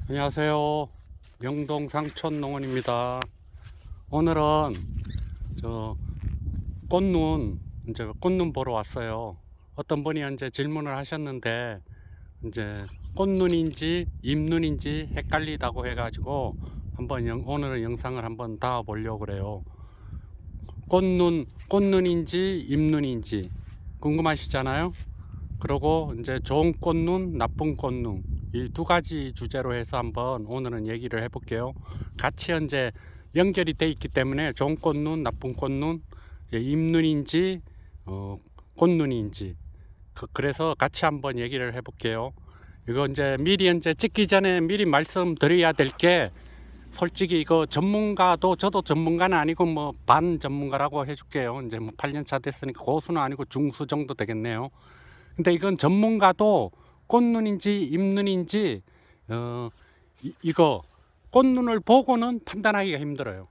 안녕하세요. 명동 상촌농원입니다. 오늘은 저 꽃눈 보러 왔어요. 어떤 분이 이제 질문을 하셨는데 이제 꽃눈인지 잎눈인지 헷갈리다고 해가지고 오늘은 영상을 한번 담아 보려고 그래요. 꽃눈인지 잎눈인지 궁금하시잖아요. 그리고 이제 좋은 꽃눈, 나쁜 꽃눈, 이 두 가지 주제로 해서 한번 오늘은 얘기를 해볼게요. 같이 현재 연결이 돼 있기 때문에 좋은 꽃눈, 나쁜 꽃눈, 잎눈인지 꽃눈인지 그래서 같이 한번 얘기를 해볼게요. 이거 이제 미리 현재 찍기 전에 미리 말씀드려야 될 게, 솔직히 이거 전문가도 저도 전문가는 아니고 뭐 반 전문가라고 해줄게요. 이제 뭐 8년차 됐으니까 고수는 아니고 중수 정도 되겠네요. 근데 이건 전문가도 꽃눈인지 잎눈인지 이거 꽃눈을 보고는 판단하기가 힘들어요.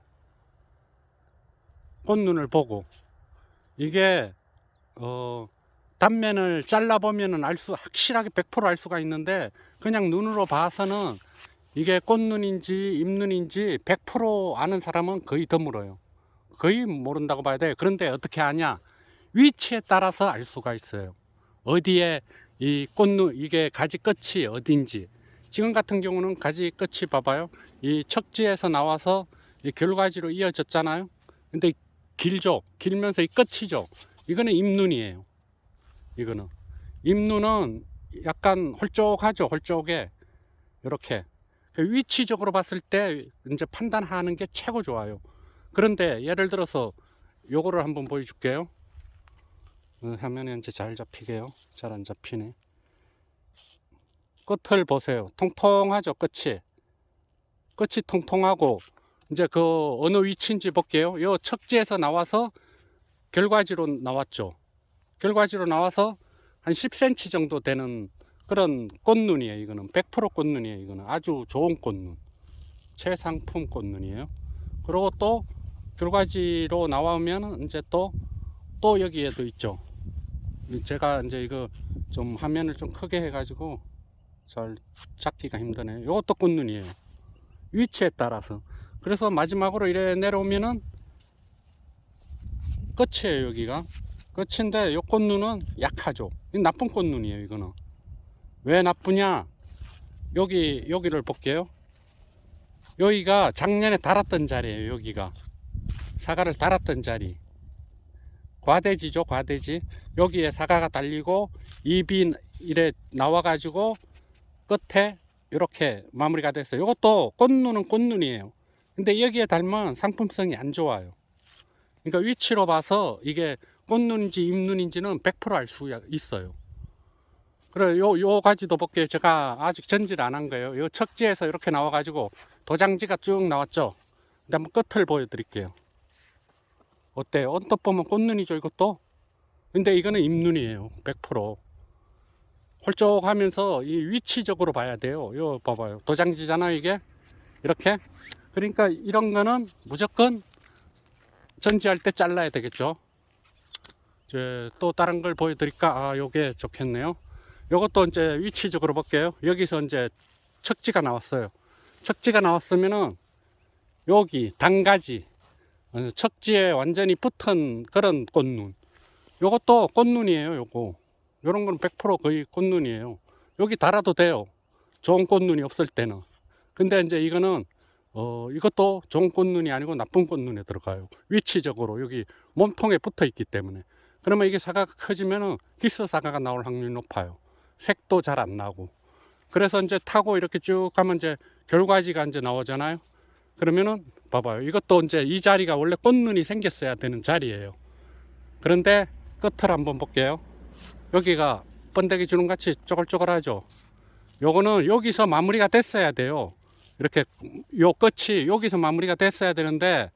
꽃눈을 보고 이게 단면을 잘라 보면은 확실하게 100% 알 수가 있는데, 그냥 눈으로 봐서는 이게 꽃눈인지 잎눈인지 100% 아는 사람은 거의 드물어요. 거의 모른다고 봐야 돼. 그런데 어떻게 아냐? 위치에 따라서 알 수가 있어요. 어디에 이 꽃눈, 이게 가지 끝이 어딘지. 지금 같은 경우는 가지 끝이 봐봐요. 이 척지에서 나와서 이 결과지로 이어졌잖아요. 근데 길면서 이 끝이죠. 이거는 잎눈이에요. 이거는 잎눈은 약간 홀쭉하죠. 홀쭉해. 이렇게 위치적으로 봤을 때 이제 판단하는 게 최고 좋아요. 그런데 예를 들어서 요거를 한번 보여줄게요. 화면에 이제 잘 잡히게요. 잘 안 잡히네. 끝을 보세요. 통통하죠. 끝이 통통하고, 이제 그 어느 위치인지 볼게요. 요 척지에서 나와서 결과지로 나왔죠. 결과지로 나와서 한 10cm 정도 되는 그런 꽃눈이에요. 이거는 100% 꽃눈이에요. 이거는 아주 좋은 꽃눈, 최상품 꽃눈이에요. 그리고 또 결과지로 나오면 이제 또 여기에도 있죠. 제가 이제 이거 좀 화면을 좀 크게 해가지고 잘 잡기가 힘드네요. 이것도 꽃눈이에요. 위치에 따라서. 그래서 마지막으로 이래 내려오면은 끝이에요. 여기가 끝인데 이 꽃눈은 약하죠. 나쁜 꽃눈이에요. 이거는 왜 나쁘냐? 여기를 볼게요. 여기가 작년에 달았던 자리예요. 여기가 사과를 달았던 자리. 과대지죠. 과대지. 여기에 사과가 달리고 잎이 이래 나와가지고 끝에 이렇게 마무리가 됐어요. 이것도 꽃눈은 꽃눈이에요. 근데 여기에 닮은 상품성이 안 좋아요. 그러니까 위치로 봐서 이게 꽃눈인지 잎눈인지는 100%알 수 있어요. 그래, 요 가지도 볼게요. 제가 아직 전지를 안 한 거예요. 요 척지에서 이렇게 나와가지고 도장지가 쭉 나왔죠. 근데 한번 끝을 보여드릴게요. 어때요? 언뜻 보면 꽃눈이죠, 이것도? 근데 이거는 잎눈이에요. 100%. 홀쭉하면서 이 위치적으로 봐야 돼요. 이거 봐봐요. 도장지잖아요, 이게. 이렇게. 그러니까 이런 거는 무조건 전지할 때 잘라야 되겠죠. 이제 또 다른 걸 보여드릴까? 아, 요게 좋겠네요. 요것도 이제 위치적으로 볼게요. 여기서 이제 척지가 나왔어요. 척지가 나왔으면은 여기 단가지, 척지에 완전히 붙은 그런 꽃눈. 요것도 꽃눈이에요. 요런 건 100% 거의 꽃눈이에요. 여기 달아도 돼요. 좋은 꽃눈이 없을 때는. 근데 이제 이거는 이것도 좋은 꽃눈이 아니고 나쁜 꽃눈에 들어가요. 위치적으로 여기 몸통에 붙어 있기 때문에. 그러면 이게 사과가 커지면은 기스 사과가 나올 확률이 높아요. 색도 잘 안 나고. 그래서 이제 타고 이렇게 쭉 가면 이제 결과지가 이제 나오잖아요. 그러면은 봐봐요. 이것도 이제 이 자리가 원래 꽃눈이 생겼어야 되는 자리예요. 그런데 끝을 한번 볼게요. 여기가 번데기 주름 같이 쪼글쪼글하죠. 요거는 여기서 마무리가 됐어야 돼요. 이렇게 요 끝이 여기서 마무리가 됐어야 되는데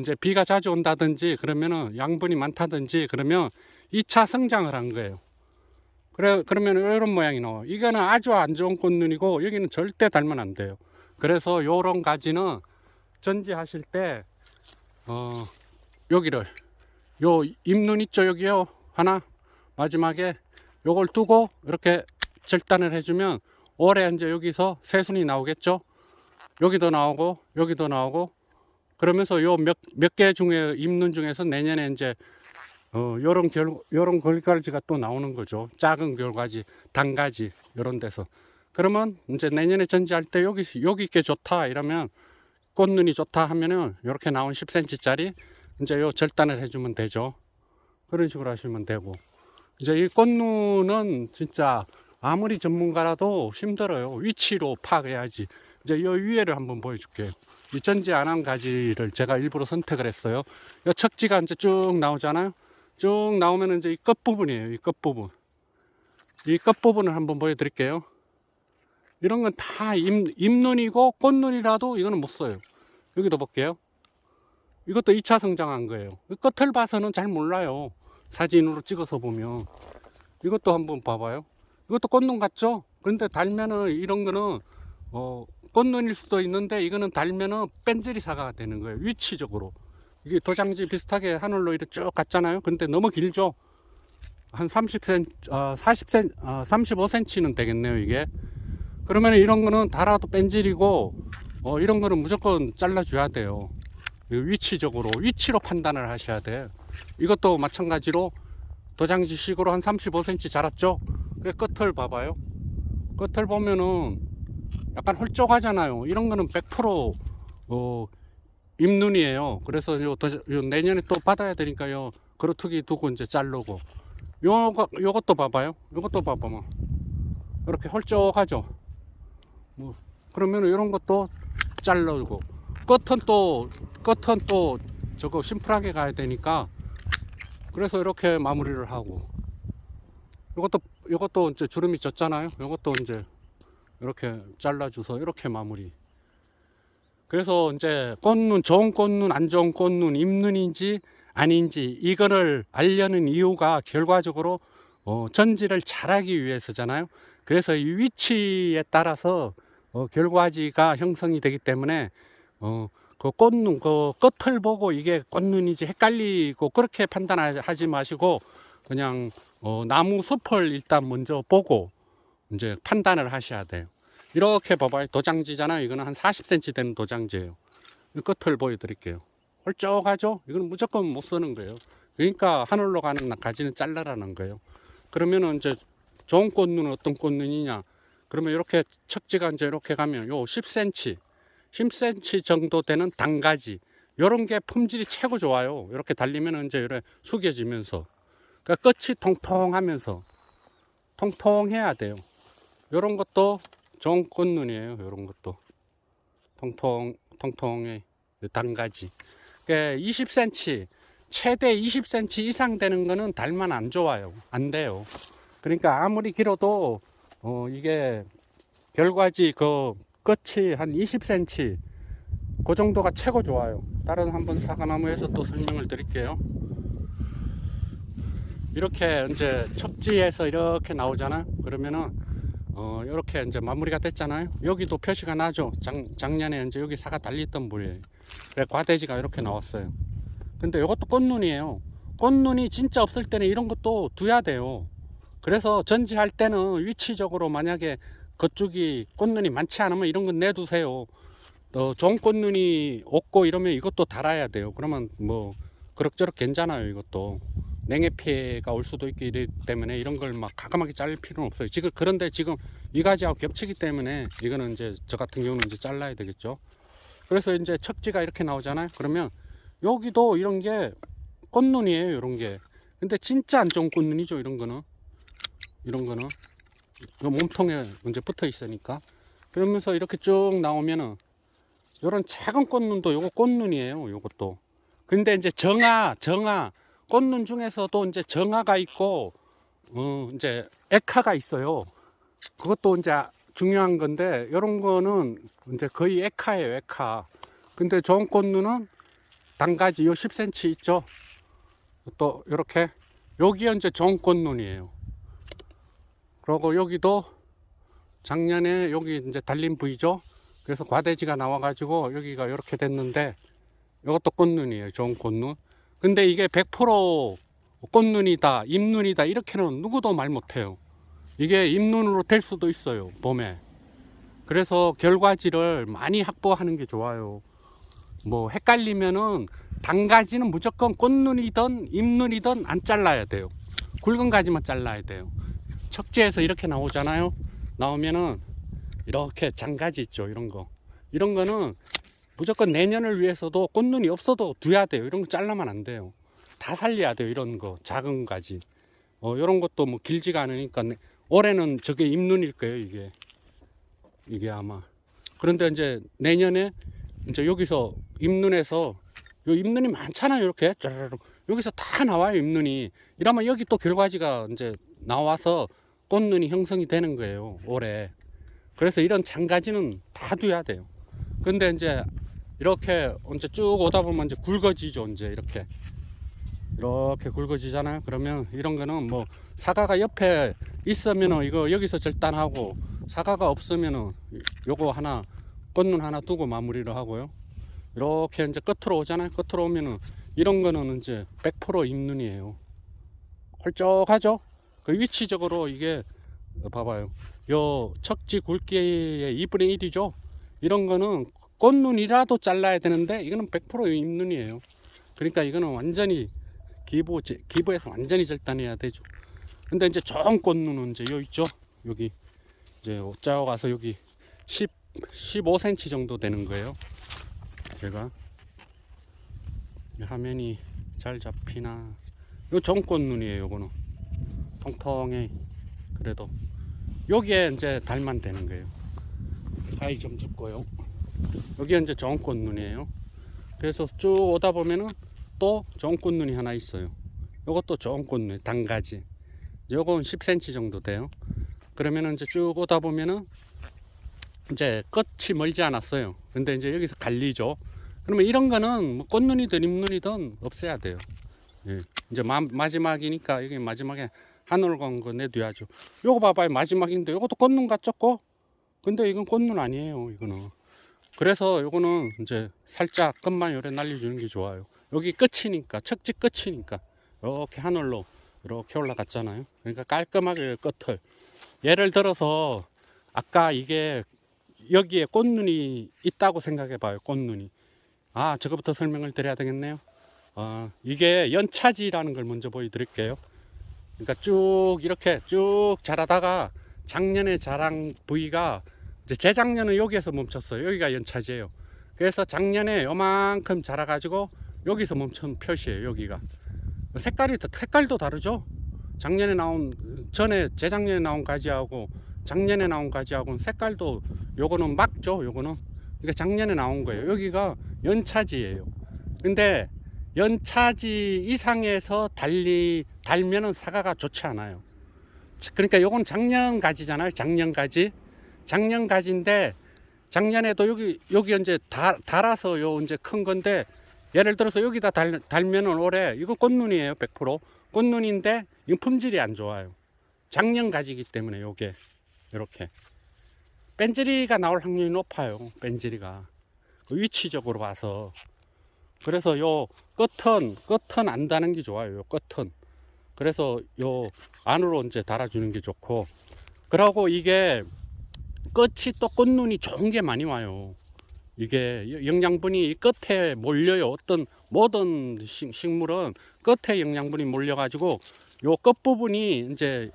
이제 비가 자주 온다든지 그러면은 양분이 많다든지 그러면 2차 성장을 한 거예요. 그러면 이런 모양이 나와요. 이거는 아주 안 좋은 꽃눈이고 여기는 절대 달면 안 돼요. 그래서 요런 가지는 전지하실 때 여기를 요 잎눈 있죠. 여기요 하나 마지막에 요걸 두고 이렇게 절단을 해주면 올해 이제 여기서 새순이 나오겠죠. 여기도 나오고 여기도 나오고 그러면서 요 몇 개 중에 잎눈 중에서 내년에 이제 요런 결과지가 또 나오는 거죠. 작은 결과지, 단가지 요런 데서. 그러면 이제 내년에 전지할 때 여기 게 좋다 이러면 꽃눈이 좋다 하면은 이렇게 나온 10cm 짜리 이제 요 절단을 해주면 되죠. 그런 식으로 하시면 되고, 이제 이 꽃눈은 진짜 아무리 전문가라도 힘들어요. 위치로 파악해야지. 이제 이 위에를 한번 보여줄게요. 이 전지 안 한 가지를 제가 일부러 선택을 했어요. 이 척지가 이제 쭉 나오잖아요. 쭉 나오면 이제 이 끝부분이에요. 이 끝부분. 이 끝부분을 한번 보여드릴게요. 이런 건 다 잎눈이고 꽃눈이라도 이거는 못 써요. 여기도 볼게요. 이것도 2차 성장한 거예요. 끝을 봐서는 잘 몰라요. 사진으로 찍어서 보면. 이것도 한번 봐봐요. 이것도 꽃눈 같죠? 그런데 달면은 이런 거는 꽃눈일 수도 있는데 이거는 달면은 뺀질이 사과가 되는 거예요. 위치적으로. 이게 도장지 비슷하게 하늘로 이렇게 쭉 갔잖아요. 근데 너무 길죠? 한 30cm, 40cm, 35cm는 되겠네요, 이게. 그러면 이런 거는 달아도 뺀질이고, 이런 거는 무조건 잘라줘야 돼요. 위치적으로, 위치로 판단을 하셔야 돼. 이것도 마찬가지로 도장지식으로 한 35cm 자랐죠? 그 끝을 봐봐요. 끝을 보면은 약간 홀쭉하잖아요. 이런 거는 100% 잎눈이에요. 그래서 요 내년에 또 받아야 되니까요. 그루트기 두고 이제 자르고. 요것도 봐봐요. 요것도 봐봐. 이렇게 홀쭉하죠. 그러면 이런 것도 자르고. 끝은 또 저거 심플하게 가야 되니까. 그래서 이렇게 마무리를 하고. 요것도 이제 주름이 졌잖아요. 요것도 이제 이렇게 잘라줘서 이렇게 마무리. 그래서 이제 꽃눈, 좋은 꽃눈, 안 좋은 꽃눈, 잎눈인지 아닌지 이거를 알려는 이유가 결과적으로 전지를 잘하기 위해서잖아요. 그래서 이 위치에 따라서 결과지가 형성이 되기 때문에 그 꽃눈, 그 끝을 보고 이게 꽃눈인지 헷갈리고 그렇게 판단하지 마시고 그냥 나무 숲을 일단 먼저 보고 이제 판단을 하셔야 돼요. 이렇게 봐봐요. 도장지잖아요. 이거는 한 40cm 되는 도장지예요. 끝을 보여드릴게요. 홀쭉하죠? 이건 무조건 못 쓰는 거예요. 그러니까 하늘로 가는 가지는 잘라라는 거예요. 그러면은 이제 좋은 꽃눈은 어떤 꽃눈이냐? 그러면 이렇게 척지가 이제 이렇게 가면 요 10cm 정도 되는 단가지. 요런 게 품질이 최고 좋아요. 이렇게 달리면 이제 이렇게 숙여지면서. 그러니까 끝이 통통하면서 통통해야 돼요. 요런 것도 좋은 꽃눈이에요. 요런 것도 통통해 단가지. 그러니까 20cm 최대 20cm 이상 되는 거는 달만 안 좋아요. 안 돼요. 그러니까 아무리 길어도 이게 결과지 그 끝이 한 20cm 그 정도가 최고 좋아요. 다른 한번 사과나무에서 또 설명을 드릴게요. 이렇게 이제 척지에서 이렇게 나오잖아요. 그러면은 이렇게 이제 마무리가 됐잖아요. 여기도 표시가 나죠. 작년에 이제 여기 사과 달렸던 물이에요. 그래 과대지가 이렇게 나왔어요. 근데 이것도 꽃눈이에요. 꽃눈이 진짜 없을 때는 이런 것도 둬야 돼요. 그래서 전지할 때는 위치적으로 만약에 그쪽이 꽃눈이 많지 않으면 이런 건 내두세요. 좋은 꽃눈이 없고 이러면 이것도 달아야 돼요. 그러면 뭐 그럭저럭 괜찮아요. 이것도 냉해 피해가 올 수도 있기 때문에 이런 걸 막 가감하게 자를 필요는 없어요. 그런데 지금 이 가지하고 겹치기 때문에 이거는 이제 저 같은 경우는 이제 잘라야 되겠죠. 그래서 이제 척지가 이렇게 나오잖아요. 그러면 여기도 이런 게 꽃눈이에요. 이런 게. 근데 진짜 안 좋은 꽃눈이죠. 이런 거는 이 몸통에 이제 붙어 있으니까. 그러면서 이렇게 쭉 나오면은 이런 작은 꽃눈도 요거 꽃눈이에요. 요것도. 근데 이제 정화 꽃눈 중에서도 이제 정화가 있고 이제 액화가 있어요. 그것도 이제 중요한 건데 이런 거는 이제 거의 액화예요. 액화. 근데 좋은 꽃눈은 단가지 요 10cm 있죠. 또 이렇게 여기가 이제 좋은 꽃눈이에요. 그리고 여기도 작년에 여기 이제 달린 부위죠. 그래서 과대지가 나와가지고 여기가 이렇게 됐는데 이것도 꽃눈이에요. 좋은 꽃눈. 근데 이게 100% 꽃눈이다, 잎눈이다 이렇게는 누구도 말 못해요. 이게 잎눈으로 될 수도 있어요. 봄에 그래서 결과지를 많이 확보하는 게 좋아요. 뭐 헷갈리면은 단가지는 무조건 꽃눈이든 잎눈이든 안 잘라야 돼요. 굵은 가지만 잘라야 돼요. 척지에서 이렇게 나오잖아요. 나오면은 이렇게 장가지 있죠. 이런 거는 무조건 내년을 위해서도 꽃눈이 없어도 둬야 돼요. 이런 거 잘라면 안 돼요. 다 살려야 돼요. 이런 거 작은 가지. 이런 것도 뭐 길지가 않으니까 올해는 저게 잎눈일 거예요. 이게 아마. 그런데 이제 내년에 이제 여기서 잎눈에서 요 잎눈이 많잖아요. 이렇게 쩌르륵 여기서 다 나와요. 잎눈이. 이러면 여기 또 결과지가 이제 나와서 꽃눈이 형성이 되는 거예요. 올해. 그래서 이런 장가지는 다 둬야 돼요. 근데 이제 이렇게 이제 쭉 오다 보면 이제 굵어지죠. 이제 이렇게 굵어지잖아요. 그러면 이런 거는 뭐 사과가 옆에 있으면은 이거 여기서 절단하고, 사과가 없으면은 요거 하나 꽃눈 하나 두고 마무리를 하고요. 이렇게 이제 끝으로 오잖아요. 끝으로 오면은 이런 거는 이제 100% 잎눈이에요. 홀쭉하죠. 그 위치적으로 이게 봐봐요. 요 척지 굵기의 2분의 1이죠. 이런 거는 꽃눈이라도 잘라야 되는데 이거는 100% 잎눈이에요. 그러니까 이거는 완전히 기부해서 완전히 절단해야 되죠. 근데 이제 좋은 꽃눈은 이제 요 있죠. 여기 이제 옷자고 가서 여기 15cm 정도 되는 거예요. 제가 화면이 잘 잡히나. 요 좋은 꽃눈이에요. 요거는 통통해. 그래도 여기에 이제 달만 되는 거예요. 가위 좀 줍고요. 여기 이제 좋은 꽃눈이에요. 그래서 쭉 오다 보면은 또 좋은 꽃눈이 하나 있어요. 요것도 좋은 꽃눈, 단가지. 요건 10cm 정도 돼요. 그러면은 이제 쭉 오다 보면은 이제 끝이 멀지 않았어요. 근데 이제 여기서 갈리죠. 그러면 이런 거는 뭐 꽃눈이든 잎눈이든 없애야 돼요. 예. 이제 마지막이니까 여기 마지막에 하늘 건 거 내둬야죠. 요거 봐봐요. 마지막인데 요것도 꽃눈 같죠? 근데 이건 꽃눈 아니에요. 이거는. 그래서 요거는 이제 살짝 끝만 요래 날려주는 게 좋아요. 여기 끝이니까, 척지 끝이니까 이렇게 하늘로 이렇게 올라갔잖아요. 그러니까 깔끔하게 끝을, 예를 들어서 아까 이게 여기에 꽃눈이 있다고 생각해 봐요. 꽃눈이. 저거부터 설명을 드려야 되겠네요. 이게 연차지라는 걸 먼저 보여드릴게요. 그러니까 쭉 이렇게 쭉 자라다가 작년에 자란 부위가 이제 재작년은 여기에서 멈췄어요. 여기가 연차지예요. 그래서 작년에 요만큼 자라가지고 여기서 멈춘 표시예요. 여기가 색깔도 다르죠. 재작년에 나온 가지하고 작년에 나온 가지하고는 색깔도, 요거는 막죠. 요거는 그러니까 작년에 나온 거예요. 여기가 연차지예요. 근데 연차지 이상에서 달면은 사과가 좋지 않아요. 그러니까 요건 작년 가지잖아요. 작년 가지인데 작년에도 여기 이제 달아서 요 이제 큰 건데, 예를 들어서 여기다 달면은 올해 이거 꽃눈이에요. 100% 꽃눈인데 이건 품질이 안 좋아요. 작년 가지기 때문에 요게 이렇게 뺀질이가 나올 확률이 높아요. 뺀질이가 위치적으로 봐서. 그래서 요 끝은 안 다는 게 좋아요. 요 끝은. 그래서 요 안으로 이제 달아주는 게 좋고, 그러고 이게 끝이 또 꽃눈이 좋은 게 많이 와요. 이게 영양분이 끝에 몰려요. 모든 식물은 끝에 영양분이 몰려가지고 요 끝부분이 이제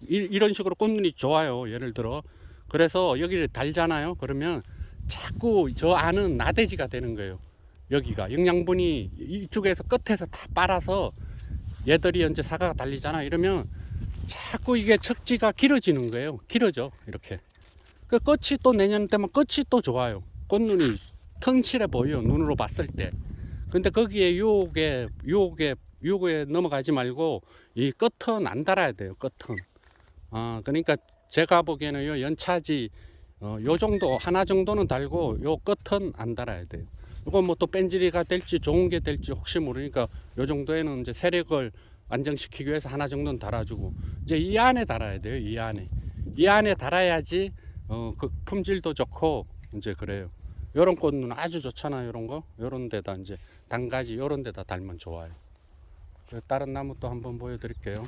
이런 식으로 꽃눈이 좋아요. 예를 들어. 그래서 여기를 달잖아요. 그러면 자꾸 저 안은 나대지가 되는 거예요. 여기가 영양분이 이쪽에서 끝에서 다 빨아서 얘들이 이제 사과가 달리잖아. 이러면 자꾸 이게 척지가 길어지는 거예요. 길어져. 이렇게. 그 끝이 또 내년 되면 끝이 또 좋아요. 꽃눈이 텅칠해 보여. 눈으로 봤을 때. 근데 거기에 유혹에 넘어가지 말고 이 끝은 안 달아야 돼요. 끝은. 그러니까 제가 보기에는 요 연차지 요 정도 하나 정도는 달고 요 끝은 안 달아야 돼요. 이건 뭐 또 뺀질이가 될지 좋은 게 될지 혹시 모르니까 요 정도에는 이제 세력을 안정시키기 위해서 하나 정도는 달아주고, 이제 이 안에 달아야 돼요. 이 안에 달아야지 그 품질도 좋고 이제 그래요. 요런 꽃은 아주 좋잖아요. 요런 데다 이제 단가지 요런 데다 달면 좋아요. 다른 나무 또 한번 보여드릴게요.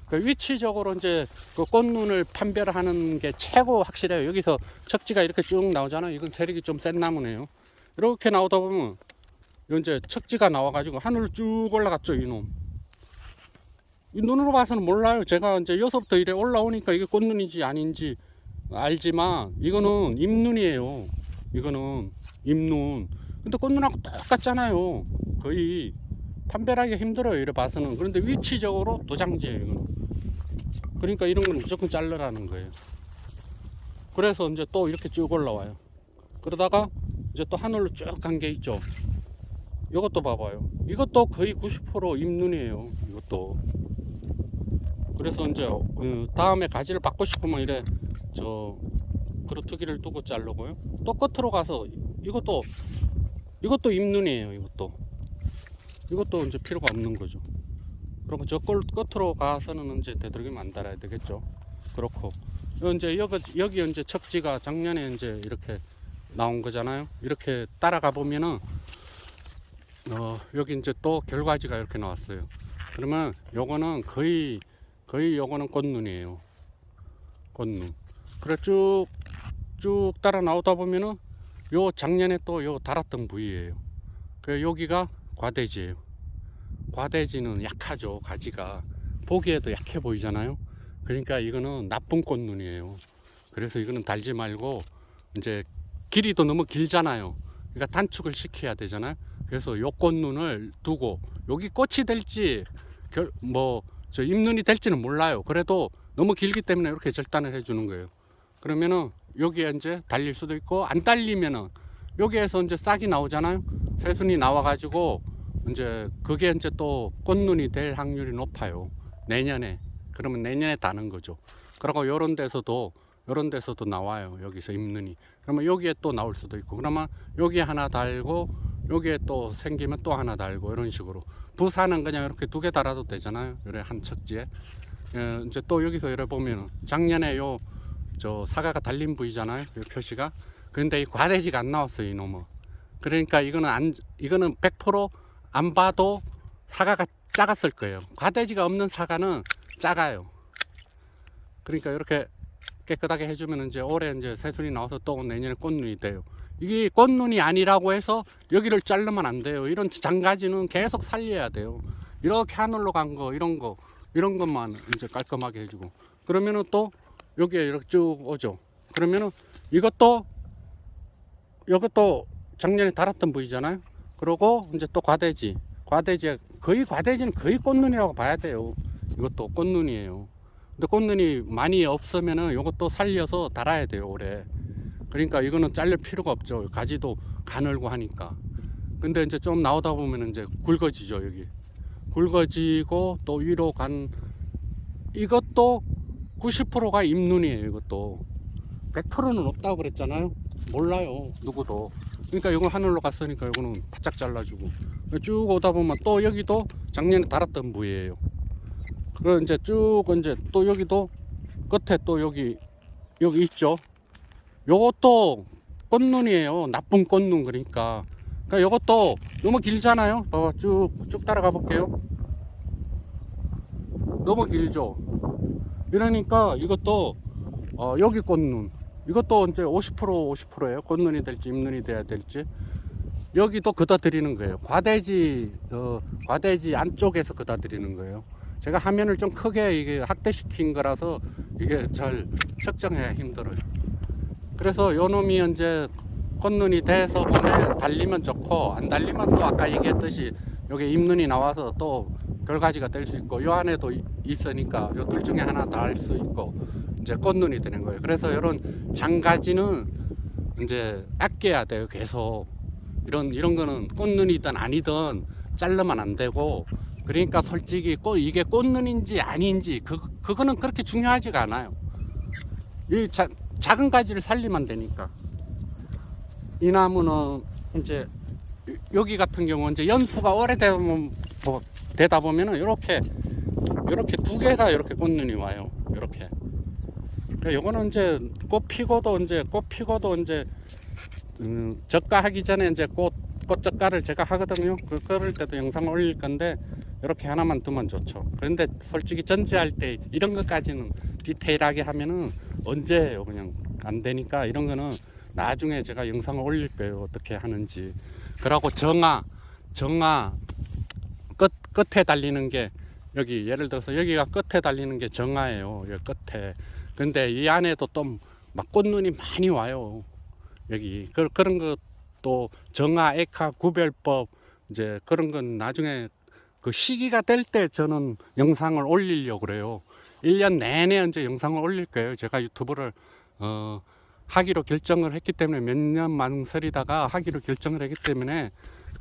그 위치적으로 이제 그 꽃눈을 판별하는 게 최고 확실해요. 여기서 척지가 이렇게 쭉 나오잖아요. 이건 세력이 좀 센 나무네요. 이렇게 나오다 보면 이제 척지가 나와가지고 하늘로 쭉 올라갔죠. 이놈. 이 눈으로 봐서는 몰라요. 제가 이제 여기서부터 이래 올라오니까 이게 꽃눈인지 아닌지 알지만 이거는 잎눈이에요. 이거는 잎눈. 근데 꽃눈하고 똑같잖아요. 거의 판별하기 힘들어요. 이래 봐서는. 그런데 위치적으로 도장지예요. 이거는. 그러니까 이런 건 무조건 자르라는 거예요. 그래서 이제 또 이렇게 쭉 올라와요. 그러다가 이제 또 하늘로 쭉 간 게 있죠. 이것도 봐봐요. 이것도 거의 90% 잎눈이에요. 이것도. 그래서 이제 다음에 가지를 받고 싶으면 이래 그루트기를 두고 자르고요. 또 끝으로 가서 이것도 잎눈이에요. 이것도 이제 필요가 없는 거죠. 그리고 저 끝으로 가서는 이제 되도록이면 안 달아야 되겠죠. 그렇고 이제 여기 이제 척지가 작년에 이제 이렇게 나온 거잖아요. 이렇게 따라가 보면은 여기 이제 또 결과지가 이렇게 나왔어요. 그러면 요거는 거의 요거는 꽃눈이에요. 꽃눈. 그래 쭉 따라 나오다 보면은 요 작년에 또 요 달았던 부위예요. 그 여기가 과대지예요. 과대지는 약하죠. 가지가 보기에도 약해 보이잖아요. 그러니까 이거는 나쁜 꽃눈이에요. 그래서 이거는 달지 말고 이제 길이도 너무 길잖아요. 그러니까 단축을 시켜야 되잖아요. 그래서 요 꽃눈을 두고 여기 꽃이 될지 저 잎눈이 될지는 몰라요. 그래도 너무 길기 때문에 이렇게 절단을 해주는 거예요. 그러면은 여기에 이제 달릴 수도 있고 안 달리면은 여기에서 이제 싹이 나오잖아요. 새순이 나와가지고 이제 그게 이제 또 꽃눈이 될 확률이 높아요. 내년에. 그러면 내년에 다는 거죠. 그리고 요런 데서도 나와요. 여기서 잎눈이. 그러면 여기에 또 나올 수도 있고 그러면 여기에 하나 달고 여기에 또 생기면 또 하나 달고 이런 식으로. 부사는 그냥 이렇게 두 개 달아도 되잖아요. 요래 한 척지에. 이제 또 여기서 이래 보면 작년에 사과가 달린 부위잖아요. 요 표시가. 근데 이 과대지가 안 나왔어요. 이놈은. 그러니까 이거는 100% 안 봐도 사과가 작았을 거예요. 과대지가 없는 사과는 작아요. 그러니까 이렇게 깨끗하게 해주면 이제 올해 이제 새순이 나와서 또 내년에 꽃눈이 돼요. 이게 꽃눈이 아니라고 해서 여기를 자르면 안 돼요. 이런 장가지는 계속 살려야 돼요. 이렇게 하늘로 간 거, 이런 것만 이제 깔끔하게 해주고. 그러면은 또 여기에 이렇게 쭉 오죠. 그러면은 이것도 작년에 달았던 부위잖아요. 그리고 이제 또 과대지는 거의 꽃눈이라고 봐야 돼요. 이것도 꽃눈이에요. 근데 꽃눈이 많이 없으면은 이것도 살려서 달아야 돼요. 올해. 그러니까 이거는 자를 필요가 없죠. 가지도 가늘고 하니까. 근데 이제 좀 나오다 보면 이제 굵어지죠. 여기 굵어지고 또 위로 간 이것도 90%가 잎눈이에요. 이것도 100%는 없다고 그랬잖아요. 몰라요. 누구도. 그러니까 이건 하늘로 갔으니까 이거는 바짝 잘라주고 쭉 오다 보면 또 여기도 작년에 달았던 부위예요. 그리고 이제 쭉 이제 또 여기도 끝에 또 여기 있죠. 요것도 꽃눈이에요. 나쁜 꽃눈. 그러니까 요것도 너무 길잖아요. 봐봐. 쭉 따라가 볼게요. 너무 길죠. 이러니까 이것도 여기 꽃눈. 이것도 이제 50%예요. 꽃눈이 될지 잎눈이 돼야 될지. 여기도 걷어 드리는 거예요. 과대지 안쪽에서 걷어 드리는 거예요. 제가 화면을 좀 크게 이게 확대시킨 거라서 이게 잘 측정해야 힘들어요. 그래서 요 놈이 이제 꽃눈이 돼서 봄에 달리면 좋고 안 달리면 또 아까 얘기했듯이 여기 잎눈이 나와서 또 결가지가 될 수 있고 요 안에도 있으니까 요 둘 중에 하나 달 수 있고 이제 꽃눈이 되는 거예요. 그래서 이런 장가지는 이제 아껴야 돼요. 계속 이런 거는 꽃눈이든 아니든 자르면 안 되고. 그러니까 솔직히 이게 꽃눈인지 아닌지 그거는 그렇게 중요하지가 않아요. 이 작은 가지를 살리면 되니까. 이 나무는 이제 여기 같은 경우 이제 연수가 오래되다 보면은 이렇게 두 개가 이렇게 꽃눈이 와요. 이렇게. 그러니까 요거는 이제 꽃 피고도 이제 적가하기 전에 이제 꽃 적가를 제가 하거든요. 그럴 때도 영상 올릴 건데 이렇게 하나만 두면 좋죠. 그런데 솔직히 전지할 때 이런 것까지는 디테일하게 하면은 언제 해요? 그냥 안 되니까 이런 거는 나중에 제가 영상을 올릴 거예요. 어떻게 하는지. 그러고 정화 끝에 달리는 게 여기 예를 들어서 여기가 끝에 달리는 게 정화예요. 여기 끝에. 근데 이 안에도 또 막 꽃눈이 많이 와요. 여기 그런 것도 정화, 액화, 구별법 이제 그런 건 나중에 그 시기가 될 때 저는 영상을 올리려고 그래요. 1년 내내 이제 영상을 올릴 거예요. 제가 유튜브를 하기로 결정을 했기 때문에 몇 년 망설이다가 하기로 결정을 했기 때문에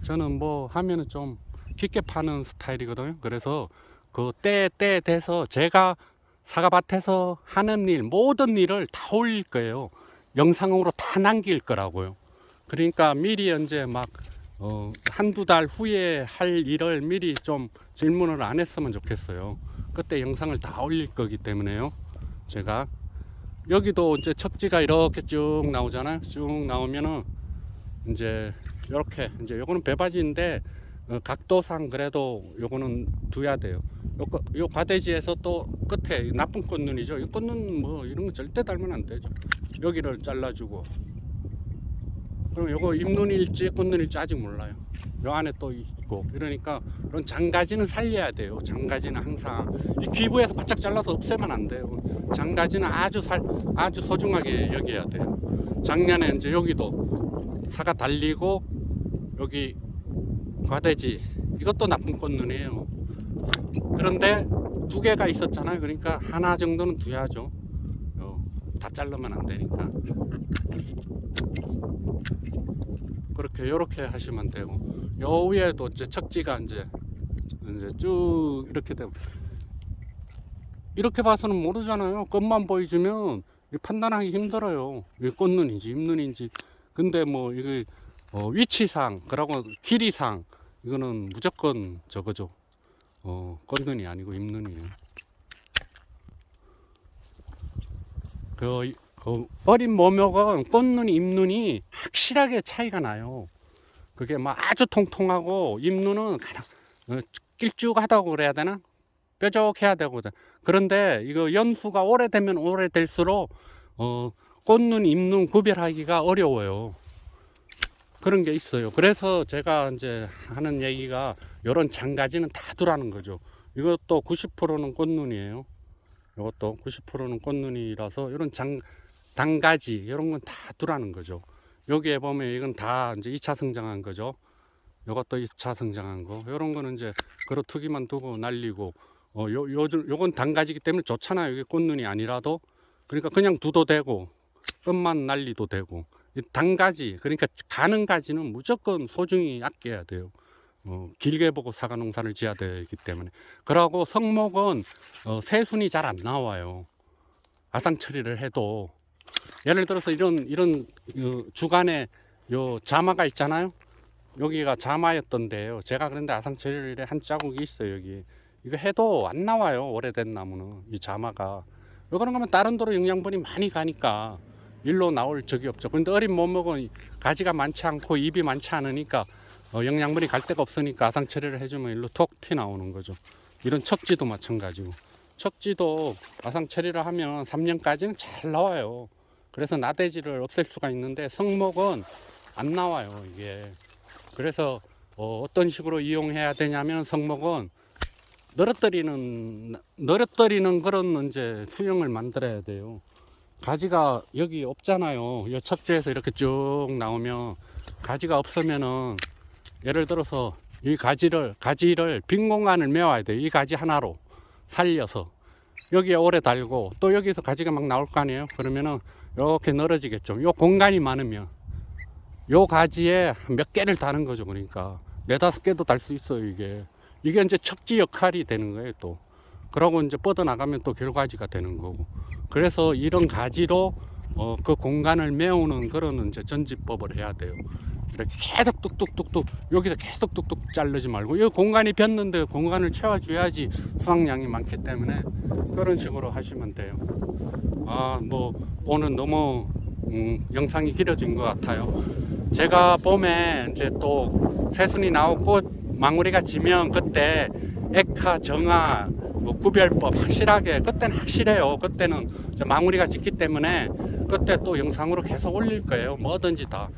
저는 뭐 하면은 좀 깊게 파는 스타일이거든요. 그래서 그 때에 돼서 제가 사과밭에서 하는 일, 모든 일을 다 올릴 거예요. 영상으로 다 남길 거라고요. 그러니까 미리 이제 막 한두 달 후에 할 일을 미리 좀 질문을 안 했으면 좋겠어요. 그때 영상을 다 올릴 거기 때문에요. 제가 여기도 이제 척지가 이렇게 쭉 나오잖아요. 쭉 나오면은 이제 이렇게 이제 요거는 배바지인데 각도상 그래도 요거는 둬야 돼요. 요 과대지에서 또 끝에 나쁜 꽃눈이죠. 이 꽃눈 뭐 이런 거 절대 달면 안 되죠. 여기를 잘라주고. 그럼 요거 잎눈일지 꽃눈일지 아직 몰라요. 요 안에 또 있고 이러니까 그런 장가지는 살려야 돼요. 장가지는 항상 이 귀부에서 바짝 잘라서 없애면 안 돼요. 장가지는 아주 소중하게 여겨야 돼요. 작년에 이제 여기도 사과 달리고 여기 과대지 이것도 나쁜 꽃눈이에요. 그런데 두 개가 있었잖아요. 그러니까 하나 정도는 둬야죠. 다 자르면 안 되니까. 그렇게 요렇게 하시면 되고 요 위에도 이제 척지가 이제 쭉 이렇게 되고 이렇게 봐서는 모르잖아요. 끝만 보여주면 판단하기 힘들어요. 이게 꽃눈인지 잎눈인지. 근데 뭐 이게 위치상 그러고 길이상 이거는 무조건 저거죠. 꽃눈이 아니고 잎눈이에요. 그 어린 모묘건 꽃눈, 잎눈이 확실하게 차이가 나요. 그게 막 아주 통통하고 잎눈은 그냥 길쭉하다고 그래야 되나? 뾰족해야 되고. 그런데 이거 연수가 오래되면 오래될수록 꽃눈, 잎눈 구별하기가 어려워요. 그런 게 있어요. 그래서 제가 이제 하는 얘기가 이런 장가지는 다 두라는 거죠. 이것도 90%는 꽃눈이에요. 이것도 90%는 꽃눈이라서 이런 단가지 이런 건 다 두라는 거죠. 여기에 보면 이건 다 이제 2차 성장한 거죠. 이것도 2차 성장한 거. 이런 거는 이제 그렇두기만 두고 날리고 요건 단가지기 때문에 좋잖아요. 이게 꽃눈이 아니라도. 그러니까 그냥 두도 되고 끝만 날리도 되고. 이 단가지 그러니까 가는 가지는 무조건 소중히 아껴야 돼요. 길게 보고 사과 농사를 지어야 되기 때문에. 그러고 성목은 새순이 잘 안 나와요. 아상 처리를 해도 예를 들어서 이런 주간에 요 자마가 있잖아요. 여기가 자마였던데요. 제가 그런데 아상 처리를 한 자국이 있어요. 여기 이거 해도 안 나와요. 오래된 나무는 이 자마가. 왜 그런가 하면 다른 데로 영양분이 많이 가니까 일로 나올 적이 없죠. 그런데 어린 모목은 가지가 많지 않고 잎이 많지 않으니까 영양분이 갈 데가 없으니까 아상 처리를 해주면 일로 톡 튀 나오는 거죠. 이런 척지도 마찬가지고. 척지도 아상 처리를 하면 3년까지는 잘 나와요. 그래서 나대지를 없앨 수가 있는데 성목은 안 나와요, 이게. 그래서 어떤 식으로 이용해야 되냐면 성목은 늘어뜨리는 그런 이제 수영을 만들어야 돼요. 가지가 여기 없잖아요. 이 척지에서 이렇게 쭉 나오면 가지가 없으면은 예를 들어서 이 가지를 빈 공간을 메워야 돼요. 이 가지 하나로 살려서 여기에 오래 달고 또 여기서 가지가 막 나올 거 아니에요. 그러면은 이렇게 늘어지겠죠. 요 공간이 많으면 요 가지에 몇 개를 다는 거죠. 그러니까 4-5개도 달 수 있어요. 이게 이제 척지 역할이 되는 거예요. 또 그러고 이제 뻗어 나가면 또 결과지가 되는 거고. 그래서 이런 가지로 그 공간을 메우는 그런 이제 전지법을 해야 돼요. 이렇게 계속 뚝뚝뚝뚝 여기서 계속 뚝뚝 자르지 말고 이 공간이 폈는데 공간을 채워줘야지 수확량이 많기 때문에 그런 식으로 하시면 돼요. 뭐 오늘 너무 영상이 길어진 것 같아요. 제가 봄에 이제 또 새순이 나오고 망우리가 지면 그때 액화, 정화, 뭐 구별법 확실하게, 그때는 확실해요. 그때는 망우리가 짙기 때문에 그때 또 영상으로 계속 올릴 거예요. 뭐든지 다.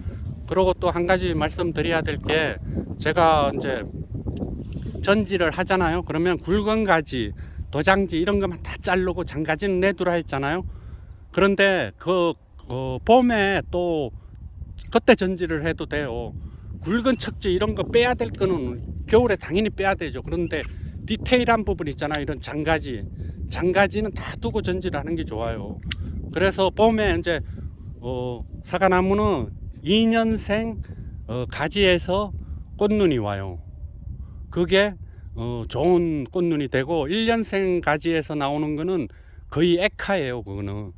그리고 또 한 가지 말씀드려야 될 게, 제가 이제 전지를 하잖아요. 그러면 굵은 가지, 도장지 이런 것만 다 자르고 장가지는 내두라 했잖아요. 그런데 봄에 또 그때 전지를 해도 돼요. 굵은 척지 이런 거 빼야 될 거는 겨울에 당연히 빼야 되죠. 그런데 디테일한 부분 있잖아요. 이런 장가지는 다 두고 전지를 하는 게 좋아요. 그래서 봄에 이제 사과나무는 2년생 가지에서 꽃눈이 와요. 그게 좋은 꽃눈이 되고, 1년생 가지에서 나오는 거는 거의 액화예요. 그거는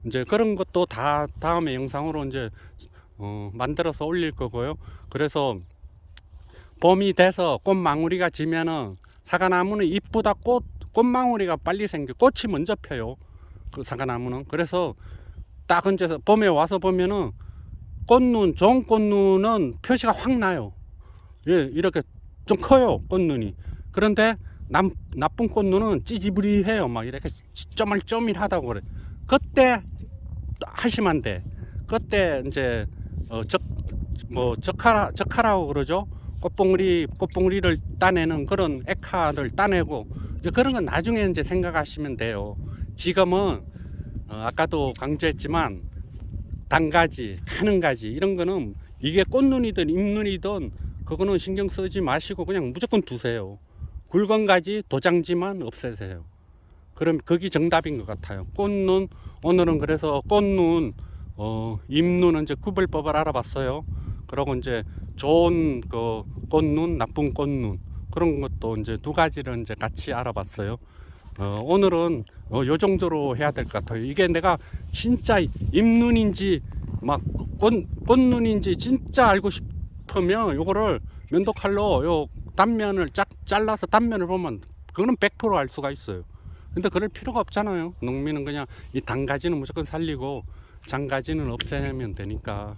이제 그런 것도 다 다음에 영상으로 이제 만들어서 올릴 거고요. 그래서 봄이 돼서 꽃망우리가 지면은 사과나무는 이쁘다, 꽃망우리가 빨리 생겨, 꽃이 먼저 펴요. 그 사과나무는. 그래서 딱 이제 봄에 와서 보면은 꽃눈, 좋은 꽃눈은 표시가 확 나요. 예, 이렇게 좀 커요, 꽃눈이. 그런데 나쁜 꽃눈은 찌지부리해요. 막 이렇게 쪼밀쪼밀하다고 그래. 그때 하시면 안 돼. 그때 이제 적하라고 그러죠. 꽃봉리를 따내는 그런 액화를 따내고, 이제 그런 건 나중에 이제 생각하시면 돼요. 지금은 아까도 강조했지만 단가지, 하는 가지 이런 거는, 이게 꽃눈이든 잎눈이든 그거는 신경 쓰지 마시고 그냥 무조건 두세요. 굵은 가지, 도장지만 없애세요. 그럼 그게 정답인 것 같아요. 꽃눈, 오늘은 그래서 꽃눈, 잎눈은 이제 구별법을 알아봤어요. 그리고 이제 좋은 그 꽃눈, 나쁜 꽃눈, 그런 것도 이제 두 가지를 이제 같이 알아봤어요. 오늘은 요 정도로 해야 될 것 같아요. 이게 내가 진짜 잎눈인지 막 꽃눈인지 진짜 알고 싶으면 요거를 면도칼로 요 단면을 잘라서 단면을 보면 그거는 100% 알 수가 있어요. 근데 그럴 필요가 없잖아요. 농민은 그냥 이 단가지는 무조건 살리고 장가지는 없애면 되니까.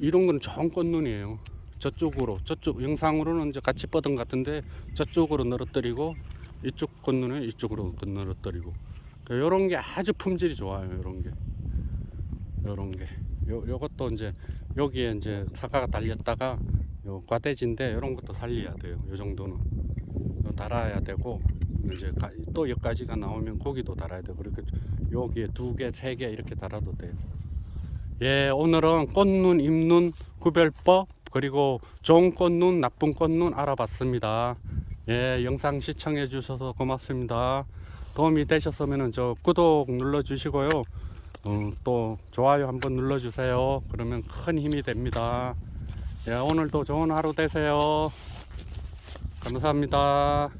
이런 거는 좋은 꽃눈이에요. 저쪽 영상으로는 이제 같이 뻗은 것 같은데 저쪽으로 늘어뜨리고, 이쪽 꽃눈은 이쪽으로 늘어뜨리고, 요런 게 아주 품질이 좋아요. 요런 게 요것도 이제 여기에 이제 사과가 달렸다가 요 과대지인데 요런 것도 살려야 돼요. 요 정도는 달아야 되고, 이제 또 여기까지가 나오면 고기도 달아야 되고, 그렇게 여기에 2개, 3개 이렇게 달아도 돼요. 예, 오늘은 꽃눈, 잎눈 구별법, 그리고 좋은 꽃눈, 나쁜 꽃눈 알아봤습니다. 예, 영상 시청해 주셔서 고맙습니다. 도움이 되셨으면 저 구독 눌러 주시고요. 또 좋아요 한번 눌러 주세요. 그러면 큰 힘이 됩니다. 예, 오늘도 좋은 하루 되세요. 감사합니다.